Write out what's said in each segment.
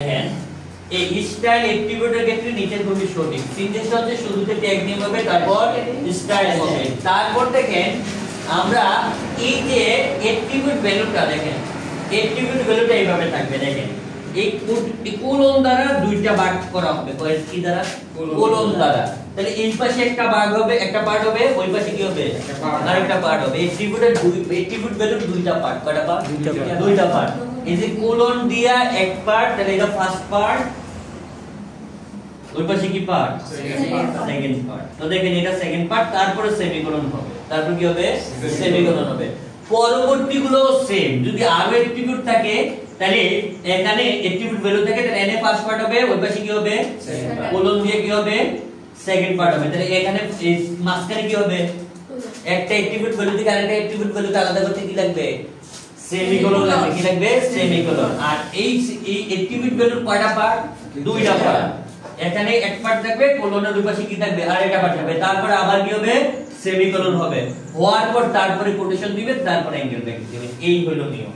দেখেন এই স্টাইল অ্যাট্রিবিউটের ক্ষেত্রে নিচের খুবই সঠিক সিনট্যাক্সটা হচ্ছে শুরুতে ট্যাগ নেম হবে তারপর স্টাইল হবে তারপর দেখেন আমরা এই যে অ্যাট্রিবিউট ভ্যালুটা দেখেন অ্যাট্রিবিউট ভ্যালুটা এইভাবে থাকবে দেখেন এই কোলন দ্বারা দুইটা ভাগ করা হবে কি দ্বারা কোলন দ্বারা তাহলে এই পাশে একটা ভাগ হবে একটা পার্ট হবে ওই পাশে কি হবে আরেকটা পার্ট হবে অ্যাট্রিবিউটের অ্যাট্রিবিউট ভ্যালুর দুইটা পার্ট কয়টা পার্ট দুইটা পার্ট এই যে কোলন দিয়া এক পার্ট তাহলে এটা ফার্স্ট পার্ট ওই পাশে কি পার্ট সেকেন্ড পার্ট তো দেখেন এটা সেকেন্ড পার্ট তারপরে সেমিকোলন হবে তারপর কি হবে সেমিকোলন হবে পরবর্তীগুলো সেম যদি আরো অ্যাট্রিবিউট থাকে তাহলে এখানে অ্যাট্রিবিউট ভ্যালু থাকে তাহলে এনে ফার্স্ট পার্ট হবে ওই পাশে কি হবে কোলন দিয়ে কি হবে সেকেন্ড পার্ট হবে তাহলে এখানে মাঝখানে কি হবে একটা অ্যাট্রিবিউট ভ্যালু থেকে আরেকটা অ্যাট্রিবিউট ভ্যালুকে আলাদা করতে কি লাগবে সেমিকোলন লাগবে কি লাগবে সেমিকোলন আর এই অ্যাট্রিবিউট ভ্যালুর কয়টা পার্ট দুইটা পার্ট এখানে এক পার্ট থাকবে কোলনের দুই পাশে কি থাকবে আরেকটা পার্ট থাকবে তারপরে আবার কি হবে সেমিকোলন হবে হওয়ার পর তারপরে কোটেশন দিবে তারপর অ্যাঙ্গেল ব্রেকেট দিবে এই হলো নিয়ম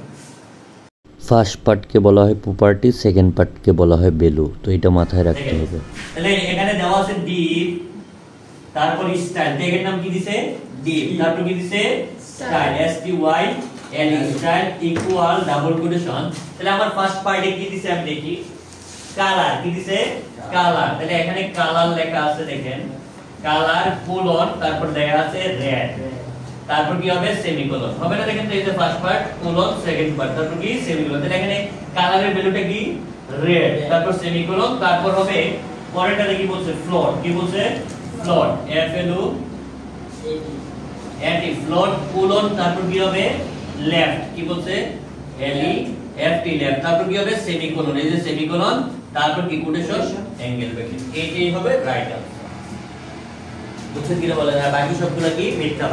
ফার্স্ট পার্টকে বলা হয় প্রপার্টি সেকেন্ড পার্টকে বলা হয় ভ্যালু তো এটা মাথায় রাখতে হবে তাহলে এখানে দেওয়া আছে ডিপ তারপর স্টাইল এর নাম কি দিছে ডিপ তারপর কি দিছে style S T Y L style equal double quotation তাহলে আমার ফার্স্ট পার্টে কি দিছে আমি দেখি কালার কি দিছে কালার তাহলে এখানে কালার লেখা আছে দেখেন কালার কোলন তারপর লেখা আছে রেড তারপর কি হবে সেমিকোলন হবে না দেখেন তো এই যে first part colon second part তারপর কি সেমিকোলন তাহলে এখানে কালারের ভ্যালুটা কি রেড তারপর সেমিকোলন তারপর হবে পরেরটা কি বলছে ফ্লোট কি বলছে ফ্লোট এফ এল ও এটি ফ্লোট কোলন তারপর কি হবে লেফট কি বলছে এল ই এফ টি লেফট তারপর কি হবে সেমিকোলন এই যে সেমিকোলন তারপর কি কোটেশন অ্যাঙ্গেল ব্রেকেট এইটাই হবে রাইট আনসার বুঝছেন কি বলেন আর বাকি সবগুলো কি মিথ্যা